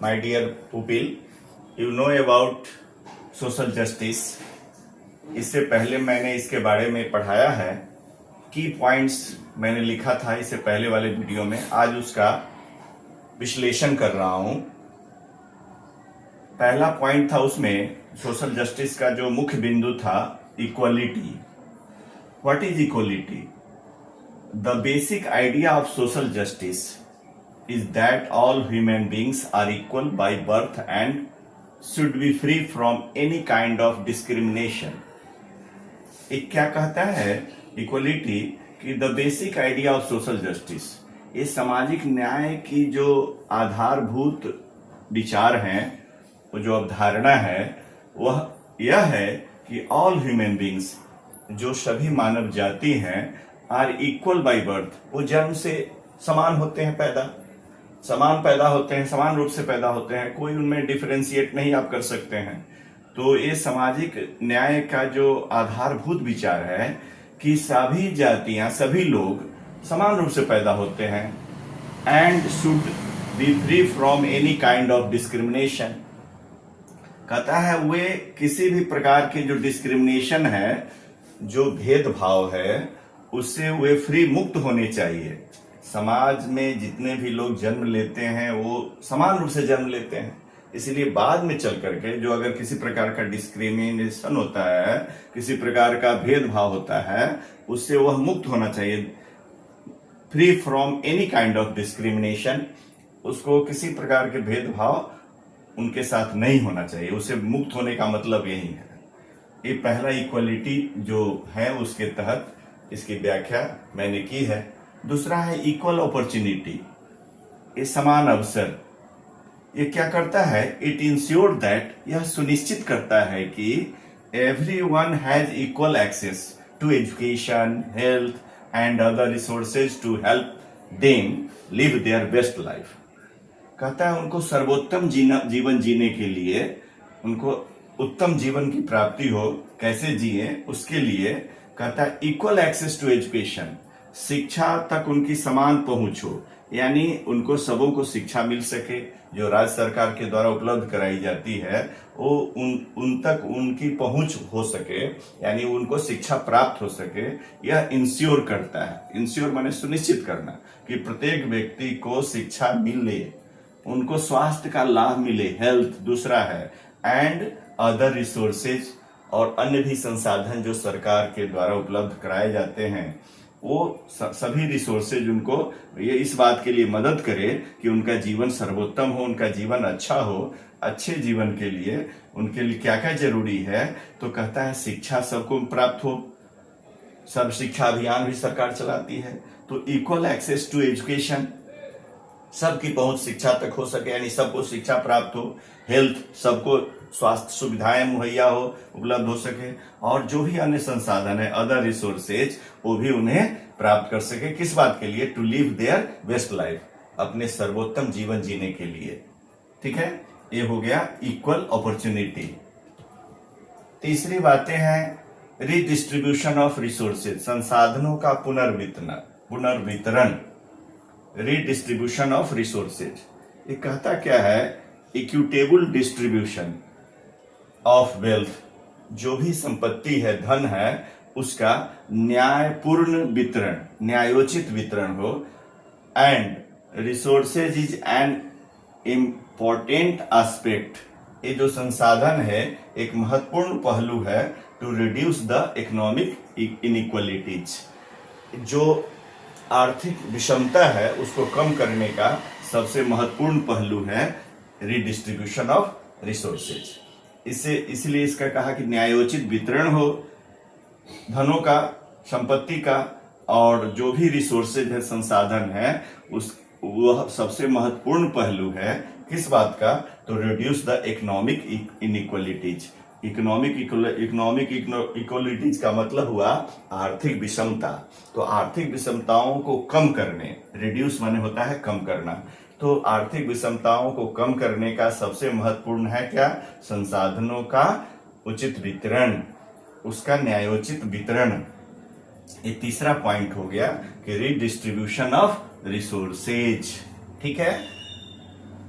My dear pupil, you know about social justice. इससे पहले मैंने इसके बारे में पढ़ाया है, की पॉइंट्स मैंने लिखा था इससे पहले वाले वीडियो में। आज उसका विश्लेषण कर रहा हूं। पहला पॉइंट था उसमें सोशल जस्टिस का जो मुख्य बिंदु था, equality. What is equality? The basic idea of social justice is that all human beings are equal by birth and should be free from any kind of discrimination. एक क्या कहता है इक्वलिटी कि the basic idea of social justice, ये सामाजिक न्याय की जो आधारभूत विचार हैं, वो जो अवधारणा है, वह यह है कि ऑल ह्यूमन बींग्स, जो सभी मानव जाति हैं, आर इक्वल बाय बर्थ, वो जन्म से समान होते हैं, समान पैदा होते हैं, समान रूप से पैदा होते हैं, कोई उनमें डिफरेंशिएट नहीं आप कर सकते हैं। तो ये सामाजिक न्याय का जो आधारभूत विचार है कि सभी जातियां, सभी लोग समान रूप से पैदा होते हैं and should be free from any kind of discrimination. कहता है वे किसी भी प्रकार के जो डिस्क्रिमिनेशन है, जो भेदभाव है, उससे वे फ्री, मुक्त होने चाहिए। समाज में जितने भी लोग जन्म लेते हैं वो समान रूप से जन्म लेते हैं, इसलिए बाद में चल करके जो अगर किसी प्रकार का डिस्क्रिमिनेशन होता है, किसी प्रकार का भेदभाव होता है, उससे वह मुक्त होना चाहिए। Free from any kind of discrimination, उसको किसी प्रकार के भेदभाव उनके साथ नहीं होना चाहिए, उससे मुक्त होने का मतलब यही है। ये पहला इक्वलिटी जो है उसके तहत इसकी व्याख्या मैंने की है। दूसरा है इक्वल अपॉर्चुनिटी, ये समान अवसर। ये क्या करता है? इट इंश्योर दैट, यह सुनिश्चित करता है कि everyone has equal access to education, health and other resources to help them live their best life. कहता है उनको सर्वोत्तम जीवन जीने के लिए, उनको उत्तम जीवन की प्राप्ति हो, कैसे जिए उसके लिए कहता है इक्वल एक्सेस टू एजुकेशन, शिक्षा तक उनकी समान पहुंच हो, यानी उनको सबों को शिक्षा मिल सके, जो राज्य सरकार के द्वारा उपलब्ध कराई जाती है वो उन तक उनकी पहुंच हो सके, यानी उनको शिक्षा प्राप्त हो सके। यह इंश्योर करता है। इंश्योर माने सुनिश्चित करना कि प्रत्येक व्यक्ति को शिक्षा मिले, उनको स्वास्थ्य का लाभ मिले, हेल्थ दूसरा है, एंड अदर रिसोर्सेज, और अन्य भी संसाधन जो सरकार के द्वारा उपलब्ध कराए जाते हैं, वो सभी रिसोर्सेज उनको ये इस बात के लिए मदद करे कि उनका जीवन सर्वोत्तम हो, उनका जीवन अच्छा हो। अच्छे जीवन के लिए उनके लिए क्या क्या जरूरी है? तो कहता है शिक्षा सबको प्राप्त हो, सब शिक्षा अभियान भी सरकार चलाती है। तो इक्वल एक्सेस टू एजुकेशन, सबकी पहुंच शिक्षा तक हो सके, यानी सबको शिक्षा प्राप्त हो। हेल्थ, सबको स्वास्थ्य सुविधाएं मुहैया हो, उपलब्ध हो सके, और जो भी अन्य संसाधन है, अदर रिसोर्सेज, वो भी उन्हें प्राप्त कर सके। किस बात के लिए? To live their best life, अपने सर्वोत्तम जीवन जीने के लिए। ठीक है, ये हो गया इक्वल अपॉर्चुनिटी। तीसरी बातें हैं रीडिस्ट्रीब्यूशन ऑफ रिसोर्सेज, संसाधनों का पुनर्वितरण, रीडिस्ट्रीब्यूशन ऑफ रिसोर्सेज। ये कहता क्या है? इक्विटेबल डिस्ट्रीब्यूशन ऑफ वेल्थ, जो भी संपत्ति है, धन है, उसका न्यायपूर्ण वितरण, न्यायोचित वितरण हो। And resources is an important aspect, ये जो संसाधन है एक महत्वपूर्ण पहलू है, to reduce the economic inequalities, जो आर्थिक विषमता है उसको कम करने का सबसे महत्वपूर्ण पहलू है रीडिस्ट्रीब्यूशन ऑफ रिसोर्सेज। इसलिए इसका कहा कि न्यायोचित वितरण हो धनों का, संपत्ति का, और जो भी रिसोर्सेज है, संसाधन है, वह सबसे महत्वपूर्ण पहलू है। किस बात का? तो reduce the economic inequalities. Economic equalities का मतलब हुआ आर्थिक विषमता। तो आर्थिक विषमताओं को कम करने, रिड्यूस माने होता है कम करना, तो आर्थिक विषमताओं को कम करने का सबसे महत्वपूर्ण है क्या? संसाधनों का उचित वितरण, उसका न्यायोचित वितरण। ये तीसरा पॉइंट हो गया कि रीडिस्ट्रीब्यूशन ऑफ रिसोर्सेज। ठीक है,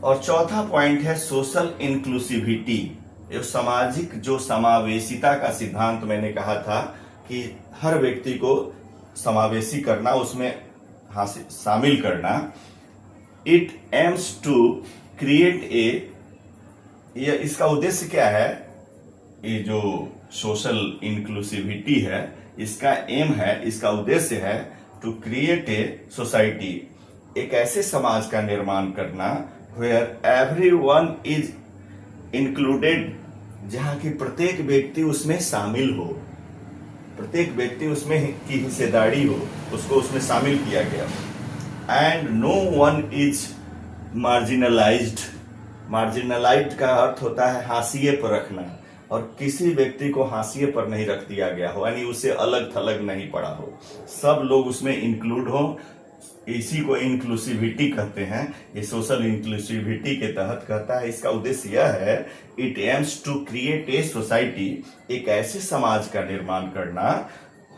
और चौथा पॉइंट है सोशल इंक्लूसिविटी। ये सामाजिक जो समावेशिता का सिद्धांत मैंने कहा था कि हर व्यक्ति को समावेशी करना, उसमें शामिल करना। इट एम्स टू क्रिएट ये इसका उद्देश्य क्या है? ये जो सोशल इंक्लूसिविटी है, इसका एम है, इसका उद्देश्य है टू क्रिएट ए सोसाइटी, एक ऐसे समाज का निर्माण करना वेयर एवरीवन इज इंक्लूडेड, जहां की प्रत्येक व्यक्ति उसमें शामिल हो, प्रत्येक व्यक्ति उसमें की हिस्सेदारी हो, उसको उसमें शामिल किया गया। And no one is marginalized. Marginalized का अर्थ होता है हाशिए पर रखना, और किसी व्यक्ति को हाशिए पर नहीं रख दिया गया हो, यानी उसे अलग थलग नहीं पड़ा हो, सब लोग उसमें इंक्लूड हो। इसी को इंक्लूसिविटी कहते हैं। ये सोशल इंक्लूसिविटी के तहत कहता है। इसका उद्देश्य यह है, it aims to create a society, एक ऐसे समाज का निर्माण करना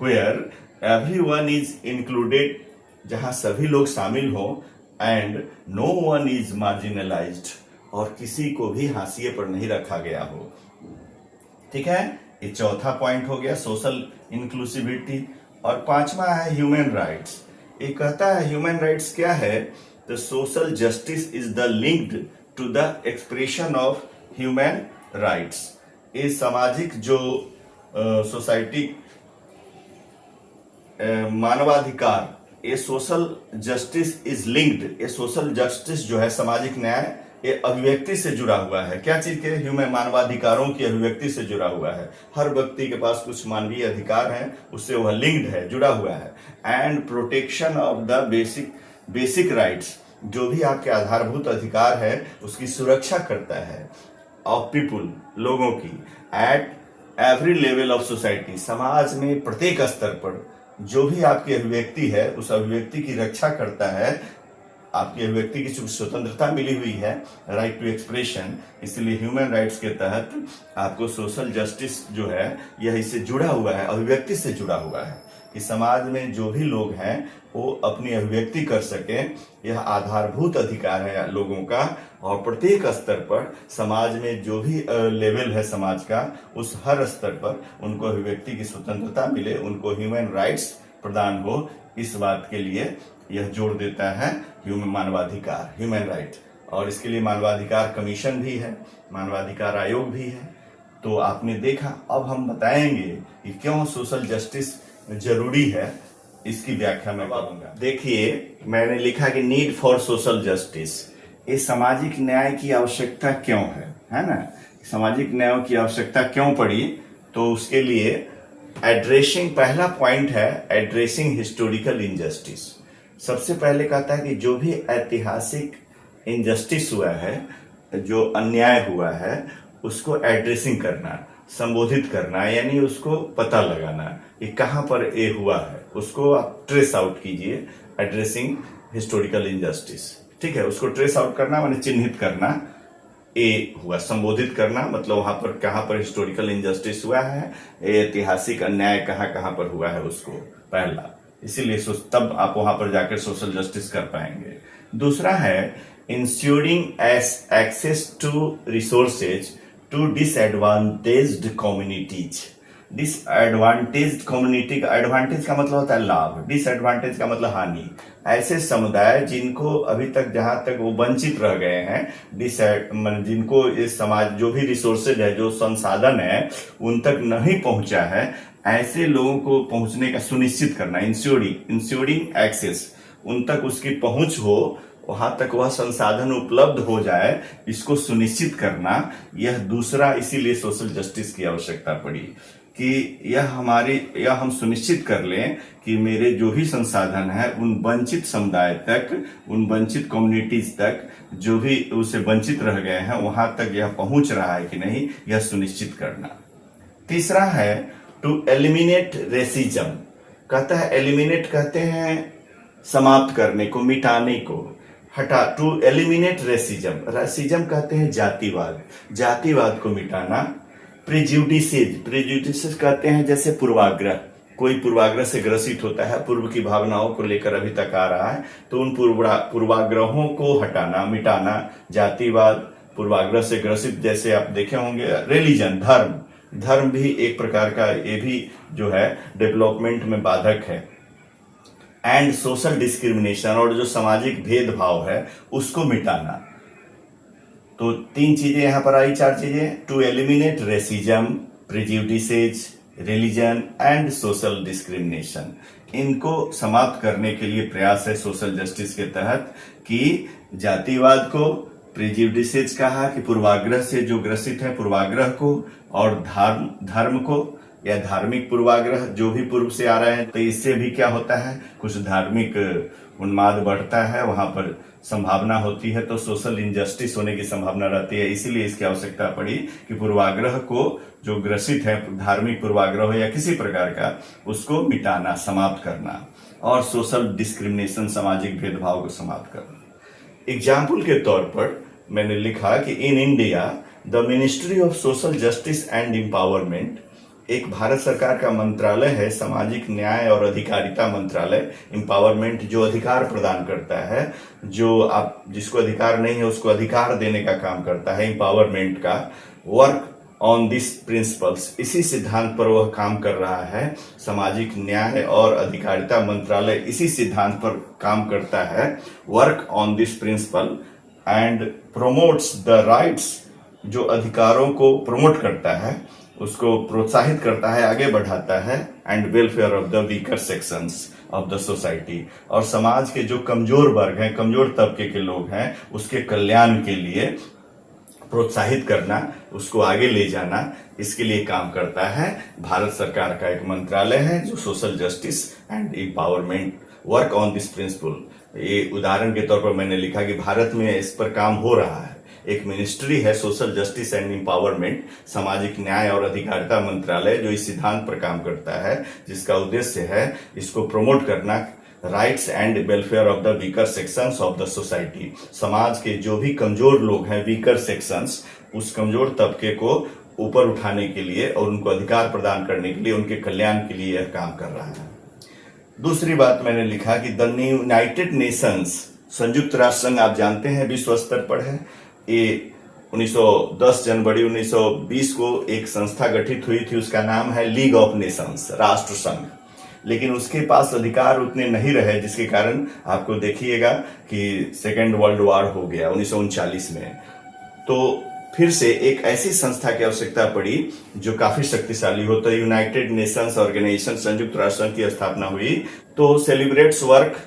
वेयर एवरीवन इज इंक्लूडेड, जहां सभी लोग शामिल हो, and no one is marginalized, और किसी को भी हाशिए पर नहीं रखा गया हो। ठीक है, ये चौथा पॉइंट हो गया सोशल इंक्लूसिविटी। और पांचवा है ह्यूमन राइट्स। ये कहता है ह्यूमन राइट्स क्या है? The social justice is the linked to the expression of human rights. ये सामाजिक जो सोसाइटी मानवाधिकार, ये सोशल जस्टिस इज लिंक्ड, ये सोशल जस्टिस जो है सामाजिक न्याय, ये अभिव्यक्ति से जुड़ा हुआ है। क्या चीज के? ह्यूमन मानवाधिकारों की अभिव्यक्ति से जुड़ा हुआ है। हर व्यक्ति के पास कुछ मानवीय अधिकार हैं, उससे वह लिंक्ड है, जुड़ा हुआ है। And protection of the basic rights, जो भी आपके आधारभूत अधिकार है उसकी सुरक्षा करता है। ऑफ पीपुल, लोगों की। At every level of society, समाज में प्रत्येक स्तर पर जो भी आपकी अभिव्यक्ति है उस अभिव्यक्ति की रक्षा करता है। आपकी अभिव्यक्ति की स्वतंत्रता मिली हुई है, राइट टू एक्सप्रेशन, इसलिए ह्यूमन राइट्स के तहत आपको सोशल जस्टिस जो है यह इससे जुड़ा हुआ है, अभिव्यक्ति से जुड़ा हुआ है कि समाज में जो भी लोग हैं वो अपनी अभिव्यक्ति कर सके। यह आधारभूत अधिकार है लोगों का, और प्रत्येक स्तर पर समाज में जो भी लेवल है समाज का, उस हर स्तर पर उनको अभिव्यक्ति की स्वतंत्रता मिले, उनको ह्यूमन राइट्स प्रदान हो। इस बात के लिए यह जोड़ देता है मानवाधिकार, ह्यूमन राइट। और इसके लिए मानवाधिकार कमीशन भी है, मानवाधिकार आयोग भी है। तो आपने देखा, अब हम बताएंगे कि क्यों सोशल जस्टिस जरूरी है, इसकी व्याख्या मैं करूंगा। देखिए, मैंने लिखा कि नीड फॉर सोशल जस्टिस, ये सामाजिक न्याय की आवश्यकता क्यों है ना? सामाजिक न्याय की आवश्यकता क्यों पड़ी? तो उसके लिए एड्रेसिंग, पहला पॉइंट है एड्रेसिंग हिस्टोरिकल इनजस्टिस। सबसे पहले कहता है कि जो भी ऐतिहासिक इनजस्टिस हुआ है, जो अन्याय हुआ है, उसको एड्रेसिंग करना, संबोधित करना, यानी उसको पता लगाना कि कहां पर ये हुआ है, उसको आप ट्रेस आउट कीजिए। एड्रेसिंग हिस्टोरिकल इनजस्टिस, ठीक है, उसको ट्रेस आउट करना माने चिन्हित करना, ये हुआ। संबोधित करना मतलब वहां पर कहां पर हिस्टोरिकल इनजस्टिस हुआ है, ऐतिहासिक अन्याय कहां कहां पर हुआ है, उसको पहला। इसीलिए तब आप वहां पर जाकर सोशल जस्टिस कर पाएंगे। दूसरा है ensuring access to resources to disadvantaged communities. Disadvantaged community का एडवांटेज का मतलब होता है लाभ, डिसएडवांटेज का मतलब हानि। ऐसे समुदाय जिनको अभी तक, जहां तक वो वंचित रह गए हैं, जिनको इस समाज जो भी रिसोर्सेज है, जो संसाधन है, उन तक नहीं पहुंचा है, ऐसे लोगों को पहुंचने का सुनिश्चित करना। इंश्योरिंग एक्सेस, उन तक उसकी पहुंच हो, वहां तक वह संसाधन उपलब्ध हो जाए, इसको सुनिश्चित करना, यह दूसरा। इसीलिए सोशल जस्टिस की आवश्यकता पड़ी कि यह हम सुनिश्चित कर लें कि मेरे जो भी संसाधन है उन वंचित समुदाय तक, उन वंचित कम्युनिटीज तक, जो भी उसे वंचित रह गए हैं, वहां तक यह पहुंच रहा है कि नहीं, यह सुनिश्चित करना। तीसरा है टू एलिमिनेट रेसिज्म। कहता है, एलिमिनेट कहते हैं समाप्त करने को, मिटाने को, हटा। टू एलिमिनेट रेसिज्म, रेसिज्म कहते हैं जातिवाद, जातिवाद को मिटाना। प्रेजुडिसेस कहते हैं जैसे पूर्वाग्रह, कोई पूर्वाग्रह से ग्रसित होता है, पूर्व की भावनाओं को लेकर अभी तक आ रहा है, तो उन पूर्वाग्रहों को हटाना, मिटाना, जातिवाद, पूर्वाग्रह से ग्रसित, जैसे आप देखे होंगे रिलीजन, धर्म भी एक प्रकार का, ये भी जो है डेवलपमेंट में बाधक है। एंड सोशल डिस्क्रिमिनेशन, और जो सामाजिक भेदभाव है उसको मिटाना। तो 3 चीजें यहां पर आई, 4 चीजें, to eliminate racism, prejudices, religion and social discrimination. इनको समाप्त करने के लिए प्रयास है सोशल जस्टिस के तहत कि जातिवाद को, प्रेजुडिसेज कहा कि पूर्वाग्रह से जो ग्रसित है पूर्वाग्रह को, और धर्म को या धार्मिक पूर्वाग्रह जो भी पूर्व से आ रहे हैं, तो इससे भी क्या होता है, कुछ धार्मिक उन्माद बढ़ता है, वहां पर संभावना होती है, तो सोशल इनजस्टिस होने की संभावना रहती है। इसीलिए इसकी आवश्यकता पड़ी कि पूर्वाग्रह को जो ग्रसित है, धार्मिक पूर्वाग्रह हो या किसी प्रकार का, उसको मिटाना, समाप्त करना, और सोशल डिस्क्रिमिनेशन, सामाजिक भेदभाव को समाप्त करना। एग्जाम्पल के तौर पर मैंने लिखा कि in India the ministry of social justice and empowerment, एक भारत सरकार का मंत्रालय है, सामाजिक न्याय और अधिकारिता मंत्रालय। एम्पावरमेंट जो अधिकार प्रदान करता है, जो आप जिसको अधिकार नहीं है उसको अधिकार देने का काम करता है, एम्पावरमेंट का। वर्क ऑन दिस प्रिंसिपल्स, इसी सिद्धांत पर वह काम कर रहा है। सामाजिक न्याय और अधिकारिता मंत्रालय इसी सिद्धांत पर काम करता है, work on this principle and promotes the rights, जो अधिकारों को प्रमोट करता है, उसको प्रोत्साहित करता है, आगे बढ़ाता है, and welfare of the weaker sections of the society, और समाज के जो कमजोर वर्ग हैं, कमजोर तबके के लोग हैं, उसके कल्याण के लिए प्रोत्साहित करना, उसको आगे ले जाना, इसके लिए काम करता है। भारत सरकार का एक मंत्रालय है जो social justice and empowerment, work on this principle. ये उदाहरण के तौर पर मैंने लिखा कि भारत में इस पर काम हो रहा है। एक मिनिस्ट्री है सोशल जस्टिस एंड एम्पावरमेंट, सामाजिक न्याय और अधिकारिता मंत्रालय, जो इस सिद्धांत पर काम करता है, जिसका उद्देश्य है इसको प्रमोट करना, rights and welfare of the weaker sections of the society, समाज के जो भी कमजोर लोग हैं, वीकर सेक्शंस, उस कमजोर तबके को ऊपर उठाने के लिए और उनको अधिकार प्रदान करने के लिए, उनके कल्याण के लिए यह काम कर रहा है। दूसरी बात मैंने लिखा कि द यूनाइटेड नेशंस, संयुक्त राष्ट्र संघ आप जानते हैं विश्व स्तर पर है। ये 10 जनवरी 1920 को एक संस्था गठित हुई थी, उसका नाम है लीग ऑफ नेशंस, राष्ट्र संघ। लेकिन उसके पास अधिकार उतने नहीं रहे, जिसके कारण आपको देखिएगा कि सेकेंड वर्ल्ड वॉर हो गया 1939 में। तो फिर से एक ऐसी संस्था की आवश्यकता पड़ी जो काफी शक्तिशाली हो, तो यूनाइटेड नेशंस ऑर्गेनाइजेशन, संयुक्त राष्ट्र संघ की स्थापना हुई। तो सेलिब्रेट्स वर्क,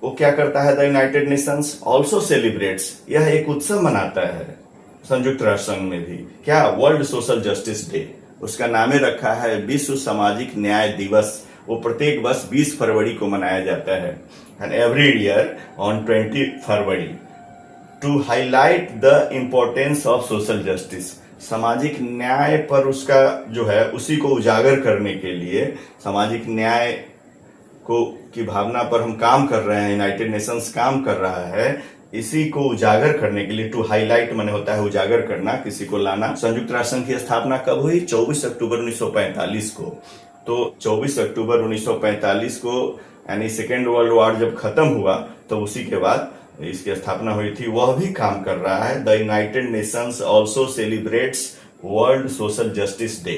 वो क्या करता है, the United Nations also celebrates, यह एक उत्सव मनाता है संयुक्त राष्ट्र संघ में भी, क्या, वर्ल्ड सोशल जस्टिस डे, उसका नामे रखा है विश्व सामाजिक न्याय दिवस। वो प्रत्येक वर्ष 20 फरवरी को मनाया जाता है, and every year on 20 February, to highlight the importance of social justice, सामाजिक न्याय पर उसका जो है उसी को उजागर करने के लिए, सामाजिक न्याय को की भावना पर हम काम कर रहे हैं, यूनाइटेड नेशंस काम कर रहा है, इसी को उजागर करने के लिए, टू हाईलाइट माने होता है उजागर करना, किसी को लाना। संयुक्त राष्ट्र संघ की स्थापना कब हुई, 24 अक्टूबर 1945 को। तो 24 अक्टूबर 1945 को, यानी सेकेंड वर्ल्ड वॉर जब खत्म हुआ, तो उसी के बाद इसकी स्थापना हुई थी। वह भी काम कर रहा है, the United Nations also celebrates world social justice day,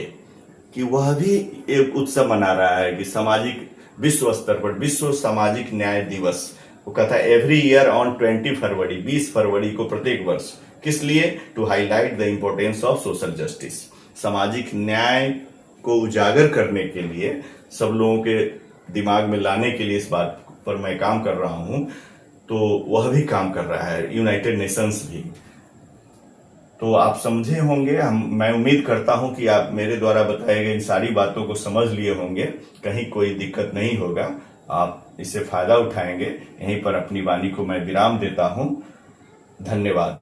कि वह भी एक उत्सव मना रहा है कि सामाजिक विश्व स्तर पर विश्व सामाजिक न्याय दिवस, वो कहता है एवरी ईयर ऑन 20 फरवरी, 20 फरवरी को प्रत्येक वर्ष, किस लिए, to highlight the importance of social justice, सामाजिक न्याय को उजागर करने के लिए, सब लोगों के दिमाग में लाने के लिए इस बात पर मैं काम कर रहा हूं। तो वह भी काम कर रहा है, यूनाइटेड नेशंस भी। तो आप समझे होंगे, मैं उम्मीद करता हूं कि आप मेरे द्वारा बताए गए इन सारी बातों को समझ लिए होंगे, कहीं कोई दिक्कत नहीं होगा, आप इससे फायदा उठाएंगे। यहीं पर अपनी वाणी को मैं विराम देता हूं। धन्यवाद।